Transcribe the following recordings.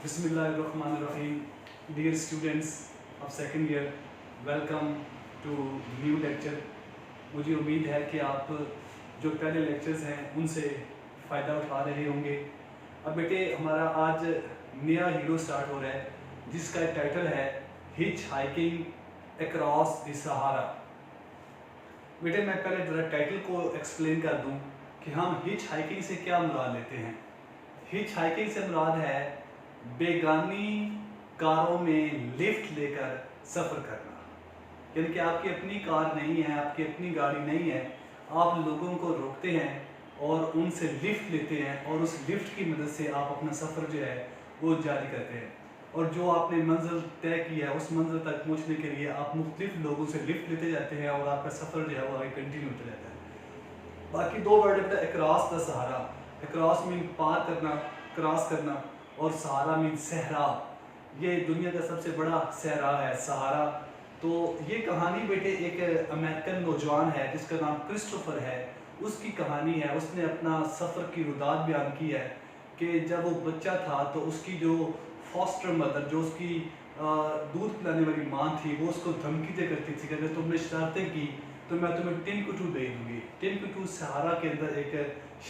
Bismillahirrahmanirrahim. Dear students of second year, welcome to new lecture. मुझे उम्मीद है कि आप जो पहले लेक्चर्स हैं उनसे फ़ायदा उठा रहे होंगे। अब बेटे हमारा आज नया हीरो स्टार्ट हो रहा है जिसका टाइटल है हिच हाइकिंग अक्रॉस द सहारा। बेटे मैं पहले ज़रा टाइटल को एक्सप्लेन कर दूं कि हम हिच हाइकिंग से क्या मुराद लेते हैं। हिच हाइकिंग से मुराद है बेगानी कारों में लिफ्ट लेकर सफ़र करना, यानी कि आपकी अपनी कार नहीं है, आपकी अपनी गाड़ी नहीं है, आप लोगों को रोकते हैं और उनसे लिफ्ट लेते हैं और उस लिफ्ट की मदद से आप अपना सफ़र जो है वो जारी करते हैं और जो आपने मंजिल तय की है उस मंजिल तक पहुंचने के लिए आप मुख्तलिफ लोगों से लिफ्ट लेते जाते हैं और आपका सफ़र जो है वो आगे कंटिन्यू होता रहता है। बाकी दो वर्ड है across the Sahara. Across mean पार करना, क्रॉस करना, और सहारा मीन सहरा। ये दुनिया का सबसे बड़ा सहरा है सहारा। तो ये कहानी बेटे एक अमेरिकन नौजवान है जिसका नाम क्रिस्टोफर है, उसकी कहानी है। उसने अपना सफ़र की रुदात बयान की है कि जब वो बच्चा था तो उसकी जो फॉस्टर मदर, जो उसकी दूध पिलाने वाली माँ थी, वो उसको धमकी दे करती थी कि अगर तुमने शरारतें की तो मैं तुम्हें टिम्बकटू दे दूँगी। टिम्बकटू सहारा के अंदर एक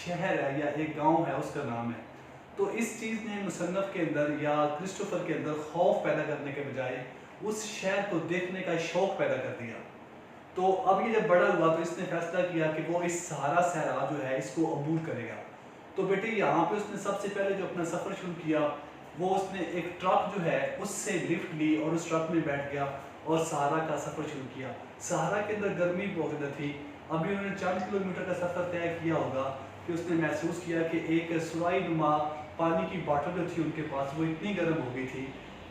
शहर है या एक गाँव है, उसका नाम है। तो इस चीज़ ने मुसन्नफ़ के अंदर या क्रिस्टोफर के अंदर खौफ पैदा करने के बजाय उस शहर को देखने का शौक़ पैदा कर दिया। तो अब ये जब बड़ा हुआ तो इसने फैसला किया कि वो इस सहारा सहरा जो है इसको अबूर करेगा। तो बेटे यहाँ पे उसने सबसे पहले जो अपना सफ़र शुरू किया वो उसने एक ट्रक जो है उससे लिफ्ट ली और उस ट्रक में बैठ गया और सहारा का सफ़र शुरू किया। सहारा के अंदर गर्मी बहुत ज़्यादा थी। अभी उन्होंने 40 किलोमीटर का सफ़र तय किया होगा कि उसने महसूस किया कि एक सुराई नुमा पानी की बॉटल जो थी उनके पास वो इतनी गर्म हो गई थी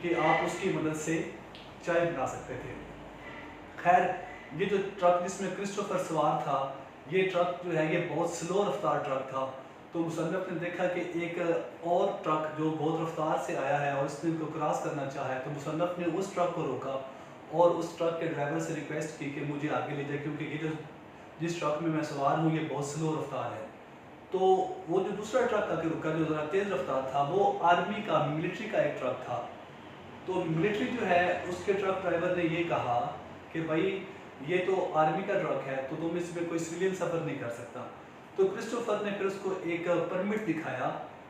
कि आप उसकी मदद से चाय बना सकते थे। खैर ये जो ट्रक जिसमें क्रिस्टोफर सवार था, ये ट्रक जो है ये बहुत स्लो रफ्तार ट्रक था। तो मुसन्नफ़ ने देखा कि एक और ट्रक जो बहुत रफ्तार से आया है और उसने उनको क्रॉस करना चाहा है, तो मुसन्नफ़ ने उस ट्रक को रोका और उस ट्रक के ड्राइवर से रिक्वेस्ट की कि मुझे आगे ले जाए क्योंकि ये जो जिस ट्रक में मैं सवार हूँ ये बहुत स्लो रफ्तार है। तो वो जो दूसरा ट्रक आके रुका जो ज़रा तेज़ रफ्तार था वो आर्मी का, मिलिट्री का एक ट्रक था। तो मिलिट्री जो है उसके ट्रक ड्राइवर ने ये कहा कि भाई ये तो आर्मी का ट्रक है तो तुम इसमें कोई सिविलियन सफ़र नहीं कर सकता। तो क्रिस्टोफर ने फिर उसको एक परमिट दिखाया।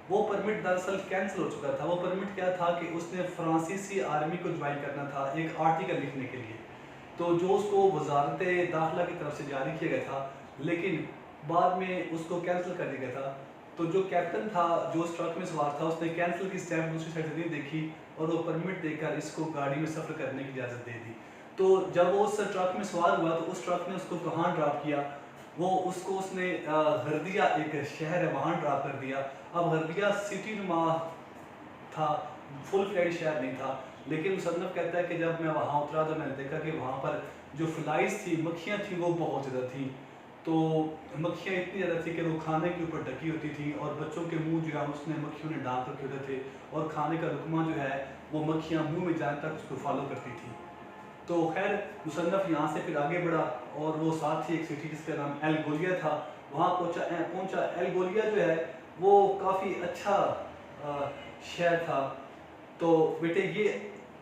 वो परमिट दरअसल कैंसिल हो चुका था। वो परमिट क्या था कि उसने फ्रांसीसी आर्मी को ज्वाइन करना था एक आर्टिकल लिखने के लिए, तो जो उसको वजारत दाखिला की तरफ से जारी किया गया था, लेकिन बाद में उसको कैंसिल कर दिया गया था। तो जो कैप्टन था जो उस ट्रक में सवार था उसने कैंसिल की स्टैम्प दूसरी साइड से नहीं देखी और वो परमिट देकर इसको गाड़ी में सफ़र करने की इजाज़त दे दी। तो जब वो उस ट्रक में सवार हुआ तो उस ट्रक ने उसको कहाँ ड्रॉप किया, वो उसको उसने हरदिया एक शहर है वहाँ ड्रॉप कर दिया। अब हरदिया सिटी नुमा था, फुल फ्लैट शहर नहीं था, लेकिन मुसन्नफ़ कहता है कि जब मैं वहाँ उतरा तो मैंने देखा कि वहाँ पर जो फ्लाइज थी, मक्खियाँ थी, वो बहुत ज़्यादा थी। तो मक्खियाँ इतनी ज़्यादा थी कि वो खाने के ऊपर ढकी होती थी और बच्चों के मुंह जो है उसने मक्खियों ने ढाँक रखे होते थे और खाने का लुकमा जो है वो मक्खियाँ मुंह में जाने तक उसको फॉलो करती थी। तो खैर मुसन्नफ़ यहाँ से फिर आगे बढ़ा और वो साथ ही एक सिटी जिसका नाम एल गोलिया था वहाँ पहुँचा। एल गोलिया जो है वो काफ़ी अच्छा शहर था। तो बेटे ये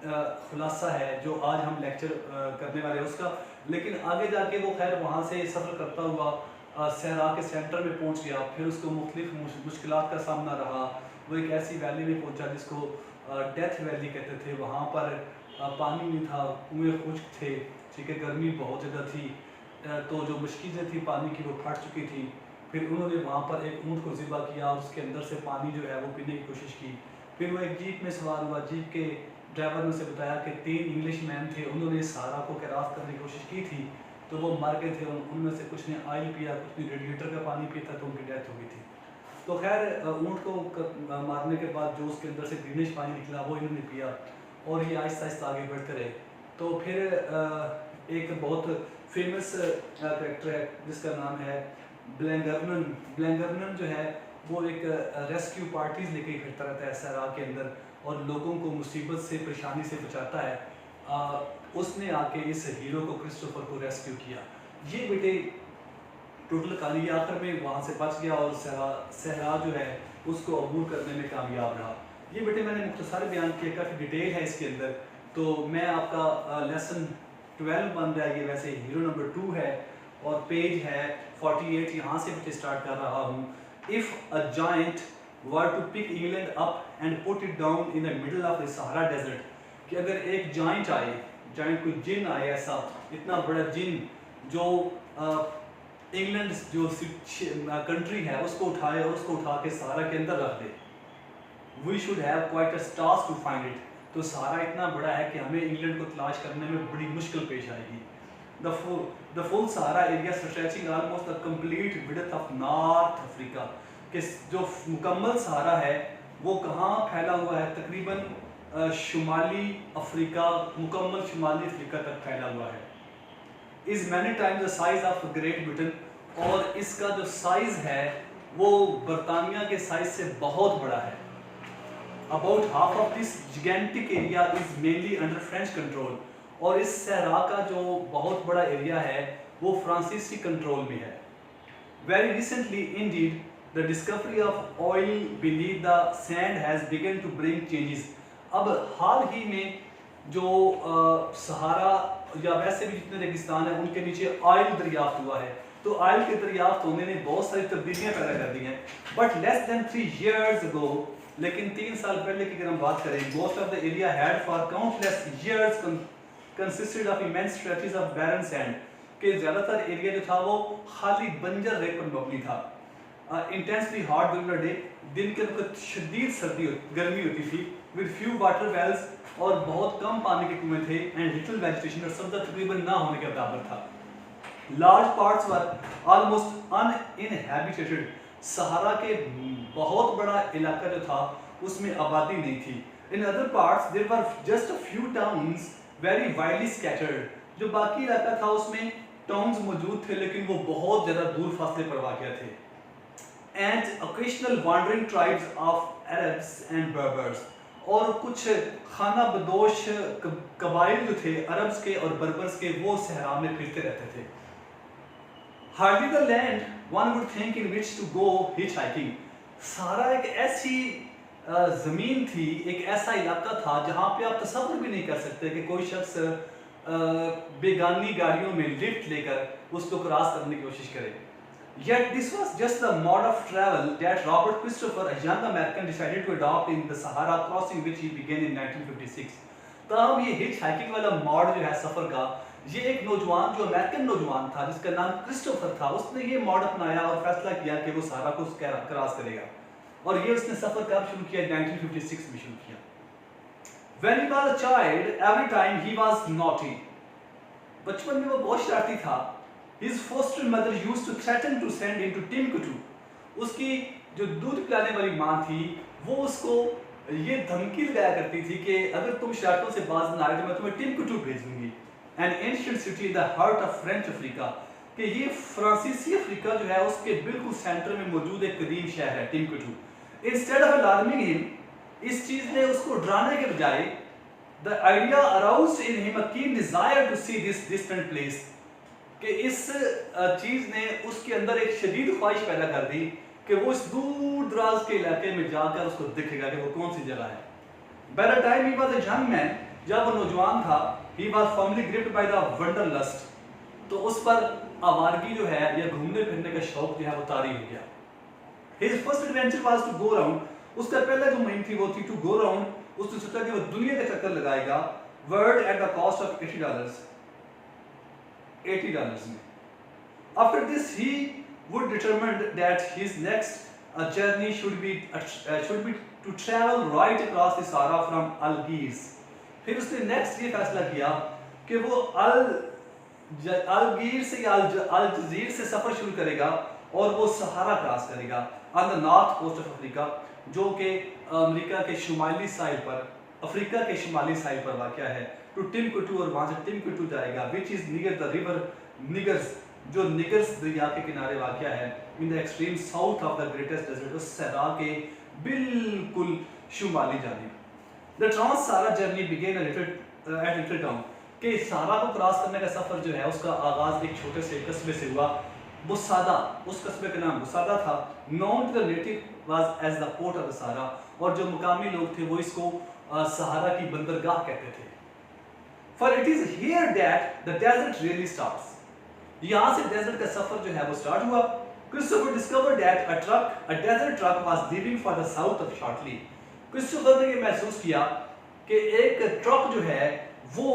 खुलासा है जो आज हम लेक्चर करने वाले हैं उसका। लेकिन आगे जाके वो खैर वहाँ से सफ़र करता हुआ सहरा के सेंटर में पहुँच गया। फिर उसको मुख्तलिफ मुश्किलात का सामना रहा। वो एक ऐसी वैली में पहुँचा जिसको डेथ वैली कहते थे। वहाँ पर पानी नहीं था, कुएँ खुश्क थे, ठीक है, गर्मी बहुत ज़्यादा थी। तो जो मुश्किलें थी पानी की वो फट चुकी थी। फिर उन्होंने वहाँ पर एक ऊँट को ज़िबा किया और उसके अंदर से पानी जो है वो पीने की कोशिश की। फिर वो एक जीप में सवार हुआ। जीप के ड्राइवर ने उसे बताया कि 3 इंग्लिश मैन थे, उन्होंने सहारा को क्रॉस करने की कोशिश की थी तो वो मर गए थे। उनमें से कुछ ने ऑयल पिया, कुछ ने रेडिएटर का पानी पिया था तो उनकी डेथ हो गई थी। तो खैर ऊँट को मारने के बाद जो उसके अंदर से ग्रीनिश पानी निकला वो इन्होंने पिया और ये आहिस्ता आहिस्ता आगे बढ़ते रहे। तो फिर एक बहुत फेमस करेक्टर है जिसका नाम है ब्लैंगर्नन। ब्लैंगर्नन जो है वो एक रेस्क्यू पार्टीज़ लेके फिरता रहता है सहरा के अंदर और लोगों को मुसीबत से, परेशानी से बचाता है। उसने आके इस हीरो को, क्रिस्टोफर को रेस्क्यू किया। ये बेटे टोटल कहानी आखिर में वहाँ से बच गया और सहरा जो है उसको अबूर करने में कामयाब रहा। ये बेटे मैंने मुख्तसर बयान किया, काफ़ी डिटेल है इसके अंदर। तो मैं आपका लेसन 12 बन रहा है, ये वैसे हीरो नंबर 2 है और पेज है 48, यहाँ से मुझे स्टार्ट कर रहा हूँ। If a giant were to pick England up and put it down in the middle of the Sahara desert, कि अगर एक जाइंट आए, जाइंट कोई जिन आए, ऐसा इतना बड़ा जिन जो इंग्लैंड जो कंट्री है उसको उठाए और उसको उठा के सहारा के अंदर रख दे, we should have quite a task to find it. तो सहारा इतना बड़ा है कि हमें इंग्लैंड को तलाश करने में बड़ी मुश्किल पेश आएगी। The full Sahara area stretching almost the complete width of north Africa, कि जो मुकम्मल सहारा है वो कहाँ फैला हुआ है, तकरीबन शुमाली अफ्रीका, मुकम्मल शुमाली अफ्रीका तक फैला हुआ है। Is many times the size of great Britain, और इसका जो साइज है वो बरतानिया के साइज से बहुत बड़ा है। About half of this gigantic area is mainly under French control, और इस सहरा का जो बहुत बड़ा एरिया है वो फ्रांसीसी कंट्रोल में है। Very recently indeed the discovery of oil beneath the sand has begun to bring changes. अब हाल ही में जो सहारा या वैसे भी जितने रेगिस्तान है उनके नीचे ऑयल दरियाफ्त हुआ है, तो ऑयल के दरियाफ्त होने ने बहुत सारी तब्दीलियाँ पैदा कर दी हैं। But less than 3 years ago, लेकिन 3 साल पहले की अगर हम बात करें, most of the area had for countless years consisted of immense stretches of barren sand, के ज़्यादातर एरिया जो था वो खाली बंजर रेत पर मबनी था। Intensely hot during the day, दिन के वक्त शदीद गर्मी होती थी, विद फ्यू वाटर वेल्स, और बहुत कम पानी के कुएं थे, एंड लिटिल वेजिटेशन, और सब्ज़ा तकरीबन ना होने के बराबर था। लार्ज पार्ट्स वर ऑलमोस्ट अनइनहैबिटेटेड, सहारा के बहुत बड़ा इलाका जो था उसमें आबादी नहीं थी। In other parts there were just a few towns very widely scattered, जो बाकी इलाका था उसमें टाउन्स मौजूद थे लेकिन वो बहुत ज़्यादा दूर फासले पर वाक़या थे। And occasional wandering tribes of Arabs and Berbers, और कुछ खाना बदोश कबाइल जो थे अरब्स के और बर्बर्स के, वो सहरा में फिरते रहते थे। Hardly the land one would think in which to go hitchhiking, सारा एक ऐसी ज़मीन थी, एक ऐसा इलाका था जहाँ पे आप तसव्वुर भी नहीं कर सकते कि कोई शख्स बेगानी गाड़ियों में लिफ्ट लेकर उसको क्रॉस करने की कोशिश करे। Yet this was just the mode of travel that Robert Christopher, a young American, decided to adopt in the Sahara crossing which he began in 1956. तब ये हिच हाइकिंग वाला मॉड जो है सफ़र का, ये एक नौजवान जो अमेरिकन नौजवान था जिसका नाम क्रिस्टोफर था, उसने ये मॉड अपनाया और फैसला किया कि वो सहारा को क्रॉस करेगा, और ये उसने सफ़र कब शुरू किया? 1956 में शुरू किया। When he was a child, every time he was naughty, बचपन में वो बहुत शरारती था। His foster mother used to threaten to send him to Timbuktu. उसकी जो दूध पिलाने वाली माँ थी वो उसको ये धमकी लगाया करती थी कि अगर तुम शरारतों से बाज ना आए तो मैं तुम्हें टिम्बुक्टू भेज दूंगी। An ancient city in the heart of French Africa, कि ये फ्रांसीसी अफ्रीका जो है उसके बिल्कुल सेंटर में मौजूद एक कदीम शहर है टिम्बुक्टू। Instead of alarming him, इस चीज़ ने उसको डराने के बजाय, the idea aroused in him a keen desire to see this distant place, कि इस चीज़ ने उसके अंदर एक शदीद ख्वाहिश पैदा कर दी कि वो इस दूर दराज के इलाके में जाकर उसको दिखेगा कि वो कौन सी जगह है। By the time he was a young man, जब वो नौजवान था, he was firmly gripped by the wanderlust, तो उस पर आवारगी जो है या घूमने फिरने का शौक जो है वो तारी हो गया। His first adventure was to go round, उसका पहला जो मुहिम थी वो थी to go round, उसने सोचा कि वो दुनिया का चक्कर लगाएगा, world at the cost of $80 में। After this he would determine that his next journey should be to travel right across the Sahara from Algiers। फिर उसने नेक्स्ट ये फैसला किया कि वो अलगीर से या अलजजीर से सफ़र शुरू करेगा और वो सहारा क्रॉस करेगा on the north coast of Africa, जो कि अमेरिका के शुमाली साहिल पर, अफ्रीका के शुमाली साहिल पर वाक़या है, टू टिम्बुक्टू, और वहाँ से टिम्बुक्टू जाएगा which is near the river Niger's, जो निगर्स दरिया के किनारे वाक़या है, in the extreme south of the greatest desert, उस सहरा के बिल्कुल शुमाली जानिब। The trans Sahara journey began at little town, कि सहारा को क्रॉस करने का सफ़र जो है उसका आगाज़ एक छोटे से कस्बे से हुआ बुसादा, उस कस्बे का नाम बुसादा था। Known to the native was as the port of Sahara, और जो मुकामी लोग थे वो इसको सहारा की बंदरगाह कहते थे। For it is here that the desert really starts. यहाँ से डेजर्ट का सफर जो है वो स्टार्ट हुआ। Christopher discovered that a desert truck was leaving for the south of shortly. Christopher ने ये महसूस किया कि एक ट्रक जो है वो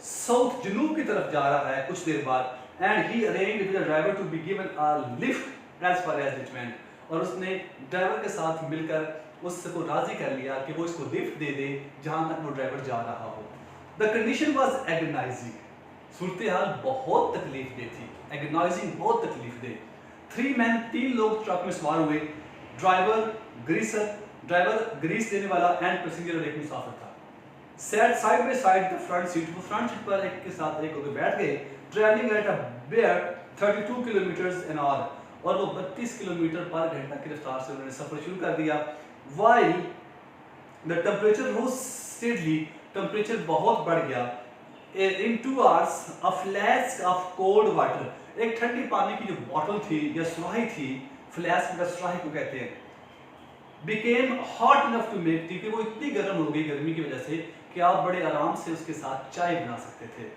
साउथ जनूब की तरफ जा रहा है कुछ देर बाद, and he arranged with the driver to be given a lift as far as Richmond. और उसने ड्राइवर के साथ मिलकर उसको राजी कर लिया कि वो इसको लिफ्ट दे दे जहां तक वो ड्राइवर जा रहा हो। The condition was agonizing. सूरत हाल बहुत तकलीफ दे थी। Agonizing बहुत तकलीफ दे। 3 लोग ट्रक में सवार हुए। ड्राइवर ग्रीस देने वाला एंड पैसेंजर एक मुसाफिर था। Sat side by side the front seat, वो फ्रंट सीट पर एक के साथ एक होकर बैठ गए। Traveling at a bare 32 kilometers an hour, और वो 32 किलोमीटर पर घंटा की रफ्तार से उन्होंने सफर शुरू कर दिया। While the temperature rose steadily, temperature बहुत बढ़ गया। In 2 hours, a flask of cold water, एक ठंडी पानी की जो बोतल थी या सुराही थी, फ्लास्क का सुराही को कहते हैं, became hot enough to make tea, कि वो इतनी गर्म हो गई गर्मी की वजह से कि आप बड़े आराम से उसके साथ चाय बना सकते थे।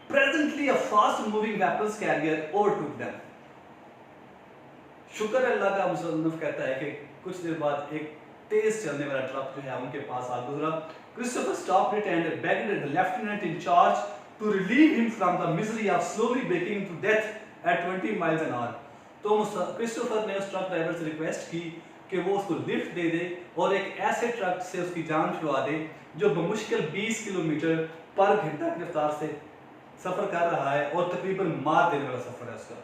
Presently a fast moving weapons carrier overtook them. शुक्र अल्लाह का, मुसन्निफ कहता है कि कुछ देर बाद एक तेज चलने वाला ट्रक जो है उनके पास आ गुजरा। Christopher stopped it and begged the lieutenant in charge to relieve him from the misery of slowly baking to death at 20 miles an hour. तो क्रिस्टोफर ने उस ट्रक ड्राइवर से रिक्वेस्ट की कि वो उसको लिफ्ट दे दे और एक ऐसे ट्रक से उसकी जान छुड़ा दे जो बमुश्किल 20 किलोमीटर पर घंटा की रफ्तार से सफर कर रहा है और तकरीबन मार देने वाला सफर है उसका।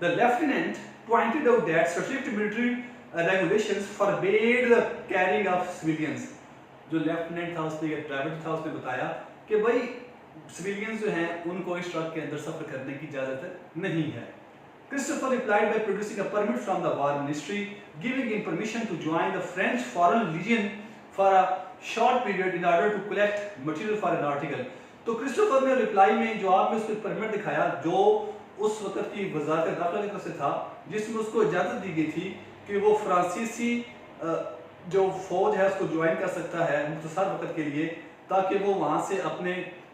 The lieutenant pointed out that strict military regulations forbade the carrying of civilians. जो लेफ्टिनेंट था उसने, ड्राइवर था उसने बताया कि भाई सिविलियंस जो हैं उनको इस ट्रक के अंदर सफर करने की इजाजत नहीं है। Christopher replied by producing a permit from the War Ministry, giving him permission to join the French Foreign Legion for a short period in order to collect material for an article. तो Christopher ने reply में जवाब में उसको permit दिखाया जो उस वक्त की वजारत दाखिला की तरफ से था, जिसमें उसको इजाजत दी गई थी कि वो फ्रांसीसी जो फौज है उसको ज्वाइन कर सकता है मुख्तसर वक्त के लिए, ताकि वो वहाँ से अपने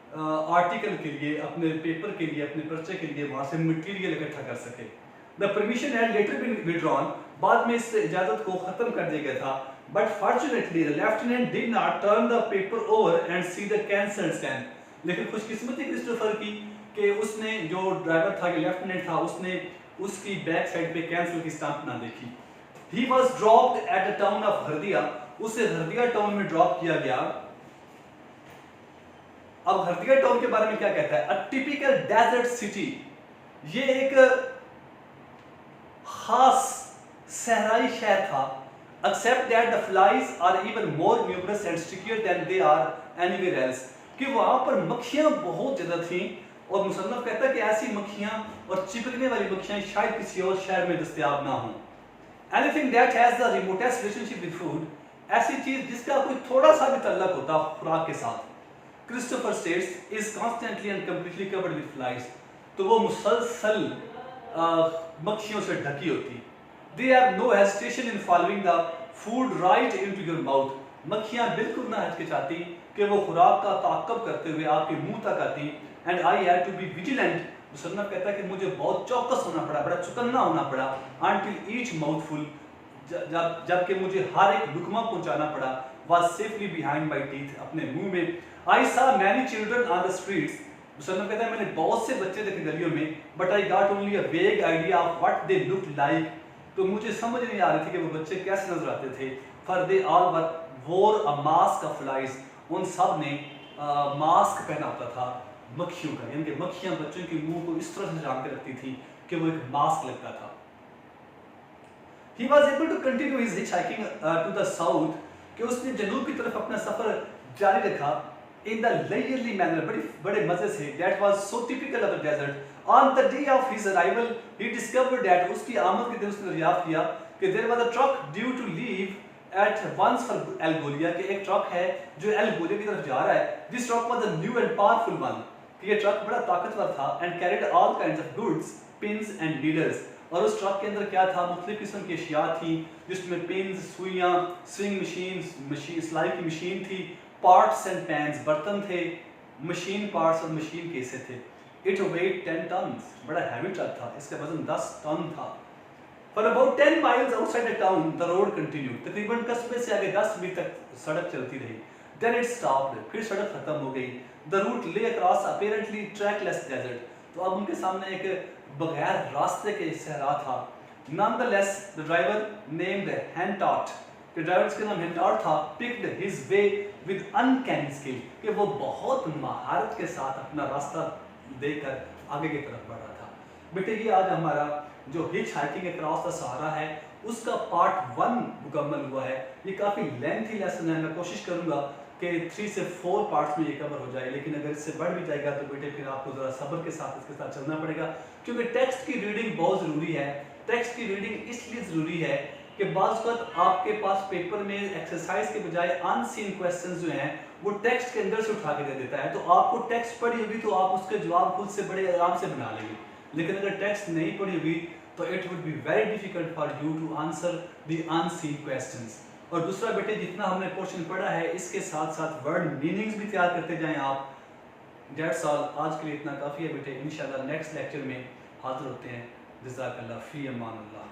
आर्टिकल के लिए, अपने पेपर के लिए, अपने पर्चे के लिए वहाँ से मटेरियल इकट्ठा कर सके। The permission had later been withdrawn, बाद में इस इजाज़त को ख़त्म कर दिया गया था। But fortunately the lieutenant did not turn the paper over and see the cancelled stamp. लेकिन खुशकिस्मती क्रिस्टोफर की कि उसने, जो ड्राइवर था कि लेफ्टिनेंट था, उसने उसकी बैक साइड पे कैंसिल की स्टैम्प ना देखी। He was dropped at the town of Hardiya, उसे हरदिया टाउन में ड्रॉप किया गया। अब हरदिया टाउन के बारे में क्या कहता है? A typical desert city, ये एक खास सहराई शहर था। Except that the flies are even more numerous and stickier than they are anywhere else, कि वहाँ पर मक्खियाँ बहुत ज़्यादा थीं, और मुसन्नफ कहता है कि ऐसी मक्खियाँ और चिपकने वाली मक्खियाँ शायद किसी और शहर में दस्तयाब ना हों। Anything that has the remotest relationship with food, ऐसी चीज जिसका कोई थोड़ा सा भी तल्लक होता खुराक के साथ, Christopher states, is constantly and completely covered with flies, तो वो मुसलसल मक्खियों से ढकी होती। They have no hesitation in following the food right into your mouth, मक्खियाँ बिल्कुल ना हिचकिचाती कि वो खुराक का ताक़ुब करते हुए आपके मुंह तक आती। And I had to be vigilant, मुसन्नफ कहता है कि मुझे बहुत चौकस होना पड़ा, बड़ा चौकन्ना होना पड़ा, until each mouthful, जबकि मुझे हर एक लुकमा पहुंचाना पड़ा, was safely behind my teeth, अपने मुंह में। I saw many children on the streets, मुसन्नफ कहता है मैंने बहुत से बच्चे देखे गलियों में, but I got only a vague idea of what they looked like, तो मुझे समझ नहीं आ रही थी कि वो बच्चे कैसे नजर आते थे। For they all wore a mask of flies, उन सब ने मास्क पहना होता था मक्खियों का, यानी कि मक्खियां बच्चों के मुंह को इस तरह से झांक के रखती थी कि वो एक मास्क लगता था। He was able to continue his hitchhiking to the south, कि उसने जनूब की तरफ अपना सफर जारी रखा in the leisurely manner, बड़े मजे से। That was so typical of the desert. On the day of his arrival, he discovered that, उसकी आमद के दिन उसने दरियाफ्त किया कि there was a truck due to leave at once for Algolia, कि एक ट्रक है जो एल्गोलिया की तरफ जा रहा है। This truck was a new and powerful one, कि ये ट्रक बड़ा ताकतवर था, and carried all kinds of goods, pins and needles. और उस ट्रक के अंदर क्या था, मुख्तलिफ किस्म की अशिया थी जिसमें पिन्स, सुइयाँ, स्विंग मशीन, सिलाई की मशीन थी, पार्ट्स एंड पैन्स, बर्तन थे, मशीन पार्ट्स और मशीन केसें थे। इट वेट 10 टन्स, बड़ा हैवी ट्रक था, इसका वजन 10 टन था। For about 10 miles outside the town, the road continued. तकरीबन कस्बे से आगे 10 मील तक सड़क चलती रही। Then it stopped. फिर सड़क खत्म हो गई। The route lay across apparently trackless desert. तो अब उनके सामने एक बगैर रास्ते के सहरा था। Nonetheless, the driver named Hantot, के ड्राइवर जिसका नाम हेंटॉट था, picked his way with uncanny skill, कि वो बहुत महारत के साथ अपना रास्ता देकर आगे की तरफ बढ़ रहा था। बेटे ये आज हमारा जो हिच हाइकिंग अक्रॉस द सहारा है उसका पार्ट 1 मुकम्मल हुआ है। ये काफ़ी लेंथी लेसन है, मैं कोशिश करूँगा कि 3 से 4 पार्ट्स में ये कवर हो जाए, लेकिन अगर इससे बढ़ भी जाएगा तो बेटे फिर आपको ज़रा सब्र के साथ इसके साथ चलना पड़ेगा, क्योंकि टेक्स्ट की रीडिंग बहुत ज़रूरी है। टेक्स्ट की रीडिंग इसलिए ज़रूरी है कि बाज़ वक़्त आपके पास पेपर में एक्सरसाइज के बजाय अनसीन क्वेश्चंस जो हैं वो टेक्स्ट के अंदर से उठा के दे देता है, तो आपको टेक्स्ट पढ़ी होगी तो आप उसके जवाब खुद से बड़े आराम से बना लेंगे, लेकिन अगर टेक्स्ट नहीं पढ़ी हुई तो it would be very difficult for you to answer the unseen questions. और दूसरा बेटे जितना हमने क्वेश्चन पढ़ा है इसके साथ साथ वर्ड मीनिंग्स भी तैयार करते जाएं आप। दैट्स ऑल, आज के लिए इतना काफ़ी है बेटे। इंशाल्लाह नेक्स्ट लेक्चर में हाजिर होते हैं। जज़ाकल्लाह, फ़ी अमान अल्लाह।